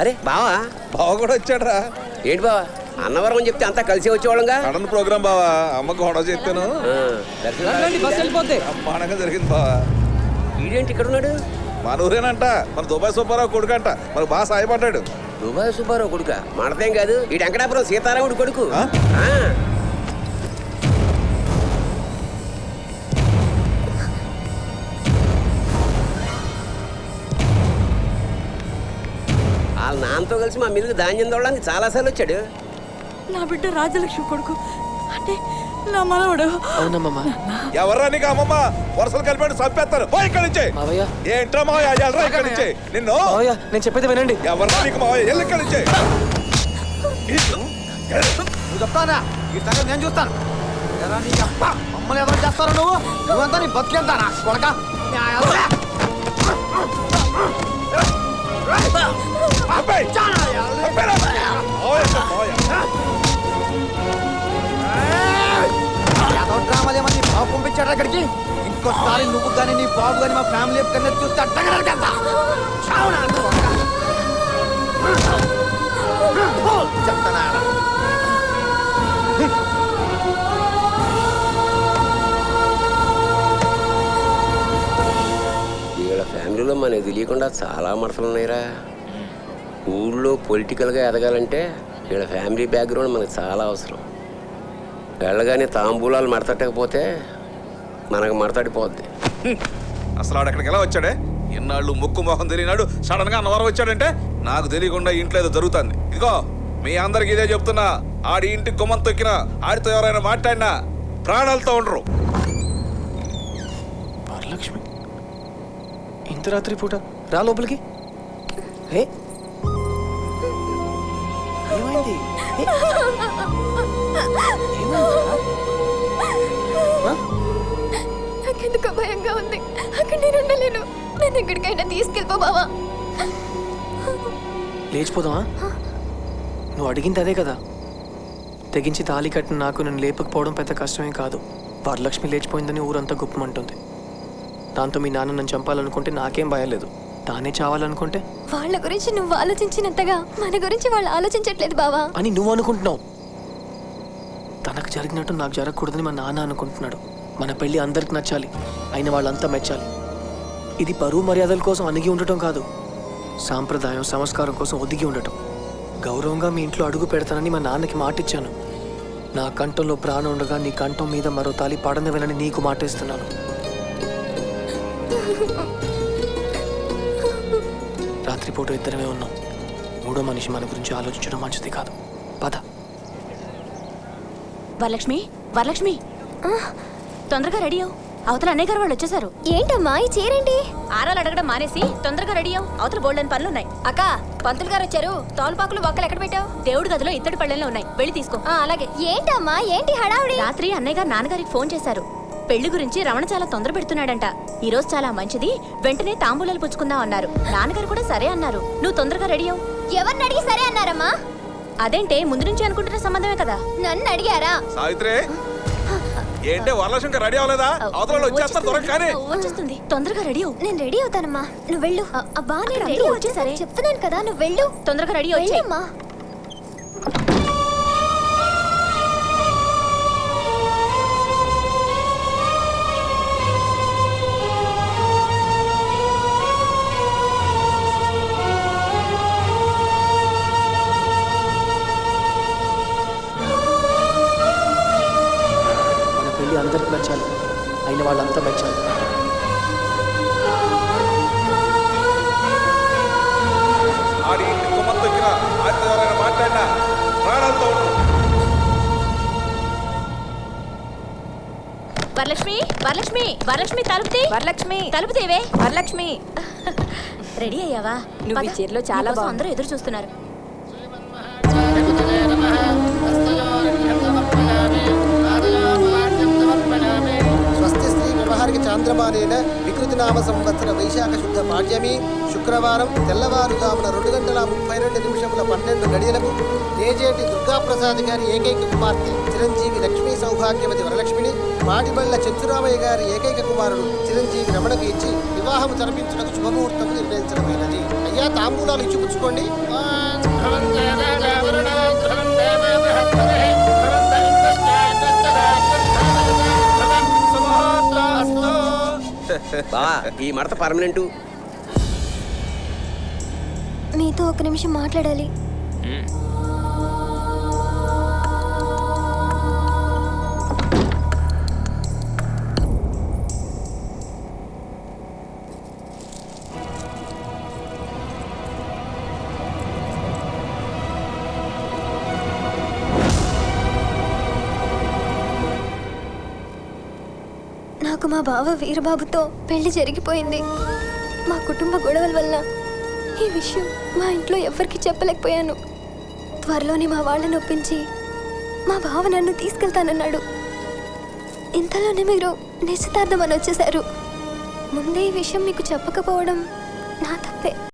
అరే బావా. బావ కూడా వచ్చాడరా. ఏంటి బావా అన్నవరం అని చెప్తే అంతా కలిసి వచ్చేవాళ్ళంగా. సడన్ ప్రోగ్రామ్ బావా, అమ్మకు గొడవ చెప్పాను. బ్రహ్మాండంగా జరిగింది బావా. ఈడేంటి ఇక్కడ ఉన్నాడు? మన ఊరేనంట, మన దుబాయ్ సుబ్బారావు కొడుకంట, మనకు బాగా సాయపడ్డాడు. దుబాయ్ సుబ్బారావు కొడుక? మనదేం కాదు, ఈ వెంకటాపురం సీతారాముడు కొడుకు. వాళ్ళ నాన్నతో కలిసి మా మిల్లుకి ధాన్యం తోడడానికి చాలాసార్లు వచ్చాడు. నా బిడ్డ రాజలక్ష్మి కొడుకు అంటే నా మనవడు. అవునమ్మా. ఎవర్రా నీకు అమ్మమ్మ? వరుసలు కలిపాడు చంపేస్తారు. పో ఇక్కడి నుంచి. ఏంట్రా మావయ్య, ఎల్రా ఇక్కడి నుంచి. నిన్ను నేను చెప్పేది వినండి. ఎవర్రా నీకు మావయ్య, ఎల్లు ఇక్కడి నుంచి. నువ్వు చెప్తానా? ఈ సంగతి నేను చూస్తాను. మమ్మల్ని ఎవరు చేస్తారో నువ్వంతా నీ బతికేంతానా కొడక? డ్రామాలేమని బాబు పంపించాడు అక్కడికి. ఇంకోసారి నువ్వు కానీ నీ బాబు కానీ మా ఫ్యామిలీ కన్నా చూస్తే చెప్తానా? వీళ్ళ ఫ్యామిలీలో మనకు తెలియకుండా చాలా మడతలు ఉన్నాయిరా. ఊళ్ళో పొలిటికల్గా ఎదగాలంటే వీళ్ళ ఫ్యామిలీ బ్యాక్గ్రౌండ్ మనకు చాలా అవసరం. వెళ్ళగానే తాంబూలాలు మడతట్టకపోతే మనకు మడతడిపోద్ది. అసలు ఆడు ఎక్కడికి ఎలా వచ్చాడే? ఎన్నాళ్ళు ముక్కు మొహం తెలియనాడు సడన్ గా అన్నవరం వచ్చాడంటే నాకు తెలియకుండా ఇంట్లో ఏదో జరుగుతుంది. ఇదిగో మీ అందరికి ఇదే చెప్తున్నా, ఆడి ఇంటి గుమ్మం తొక్కినా, ఆడితో ఎవరైనా మాట్లాడినా ప్రాణాలతో ఉండరు. వరలక్ష్మి ఇంత రాత్రి పూట రా లోపలికి. ఏమైంది? నాకెందుకు భయంగా ఉంది. అక్కడ నేను ఉండలేను. నేను ఎక్కడికైనా తీసుకెళ్ళిపో బావా. లేచిపోదామా? నువ్వు అడిగింది అదే కదా. తెగించి తాళి కట్టిన నాకు నేను లేపకపోవడం పెద్ద కష్టమే కాదు. వరలక్ష్మి లేచిపోయిందని ఊరంతా గుప్పమంటుంది. దాంతో మీ నాన్న నన్ను చంపాలనుకుంటే నాకేం భయం లేదు. తానే చావాలనుకుంటే? వాళ్ళ గురించి నువ్వు ఆలోచించినంతగా మన గురించి వాళ్ళు ఆలోచించట్లేదు బావా అని నువ్వు అనుకుంటున్నావు. తనకు జరిగినట్టు నాకు జరగకూడదని మా నాన్న అనుకుంటున్నాడు. మన పెళ్లి అందరికి నచ్చాలి, అయిన వాళ్ళంతా మెచ్చాలి. ఇది పరువు మర్యాదల కోసం అణిగి ఉండటం కాదు, సాంప్రదాయం సంస్కారం కోసం ఒదిగి ఉండటం. గౌరవంగా మీ ఇంట్లో అడుగు పెడతానని మా నాన్నకి మాటిచ్చాను. నా కంఠంలో ప్రాణం ఉండగా నీ కంఠం మీద మరో తాలి పాడనివ్వనని నీకు మాటిస్తున్నాను. రాత్రిపూట ఇద్దరమే ఉన్నాం. మూడో మనిషి మన గురించి ఆలోచించడం మంచిది కాదు. పద. వరలక్ష్మి, వరలక్ష్మి తొందరగా రెడీ అవు. అవతల అన్నయ్య గారు వాళ్ళు వచ్చేసారు. ఏంటమ్మా ఈ చీరేంటి? ఆరాలు అడగడం మానేసి తొందరగా రెడీ అవు. అవతల బోల్డని పనులు ఉన్నాయి. అక్క, పంతులు గారు వచ్చారు. తోలుపాకులు బొక్కలు ఎక్కడ పెట్టావు? దేవుడి గదిలో ఇత్తడి పళ్ళెంలో ఉన్నాయి, వెళ్ళి తీసుకో. అలాగే. ఏంటమ్మా ఏంటి హడావుడి? రాత్రి అన్నయ్య గారు నాన్నగారికి ఫోన్ చేశారు. పెళ్లి గురించి రమణ చాలా తొందర పెడుతున్నాడంట. ఈ రోజు చాలా మంచిది, వెంటనే తాంబూలాలు పుచ్చుకుందాం అన్నారు. నాన్నగారు కూడా సరే అన్నారు. నువ్వు తొందరగా రెడీ అవు. ఎవరిని అడిగి సరే అన్నారమ్మా? అదేంటే ముందు నుంచి అనుకుంటున్న సంబంధమే కదా. నన్ను అడిగారా? సావిత్రి, ఏంటే వరలక్ష్మి రెడీ అవ్వలేదా? అవతల వచ్చేస్తారు త్వరగా. కానీ వచ్చేస్తుంది, తొందరగా రెడీ అవు. నేను రెడీ అవుతానమ్మా, నువ్వు వెళ్ళు. అబ్బా నేను రెడీ వచ్చేసరే చెప్తున్నాను కదా, నువ్వు వెళ్ళు. తొందరగా రెడీ వచ్చేయమ్మా. అందరికి నచ్చాలి, అయిన వాళ్ళంతా మెచ్చాలి. ఆడి ఇంటి గుమ్మం తొక్కినా, ఆడితో ఎవరైనా మాట్లాడినా ప్రాణాలతో ఉండరు. వరలక్ష్మి, వరలక్ష్మి, వరలక్ష్మి తలుపుతి. వరలక్ష్మి తలుపుతేవే. వరలక్ష్మి రెడీ అయ్యావా? నువ్వు ఈ చీరలో చాలా బాగుంది. అందరూ ఎదురు చూస్తున్నారు. స్వస్తి శ్రీ వ్యవహారిక చాంద్రమానేన వికృత శుభకృతి నామ సంవత్సర వైశాఖ శుద్ధ పాడ్యమి శుక్రవారం తెల్లవారుజామున 2:32 తేజేటి దుర్గాప్రసాద్ గారి ఏకైక కుమార్తె చిరంజీవి లక్ష్మీ సౌభాగ్యవతి వరలక్ష్మిని మాటిబళ్ళ చెంచురామయ్య గారి ఏకైక కుమారుడు చిరంజీవి రమణకు ఇచ్చి వివాహం జరిపించడానికి శుభముహూర్తం నిర్ణయించడమైనది. అయ్యా తాంబూలాలు ఇచ్చిపుచ్చుకోండి. బా ఈ మడత పర్మనెంటు. మీతో ఒక నిమిషం మాట్లాడాలి. నాకు మా బావ వీరబాబుతో పెళ్లి జరిగిపోయింది. మా కుటుంబ గొడవల వల్ల ఈ విషయం మా ఇంట్లో ఎవరికి చెప్పలేకపోయాను. త్వరలోనే మా వాళ్ళని ఒప్పించి మా బావ నన్ను తీసుకెళ్తానన్నాడు. ఇంతలోనే మీరు నిశ్చితార్థం అని వచ్చేశారు. ముందే ఈ విషయం మీకు చెప్పకపోవడం నా తప్పే.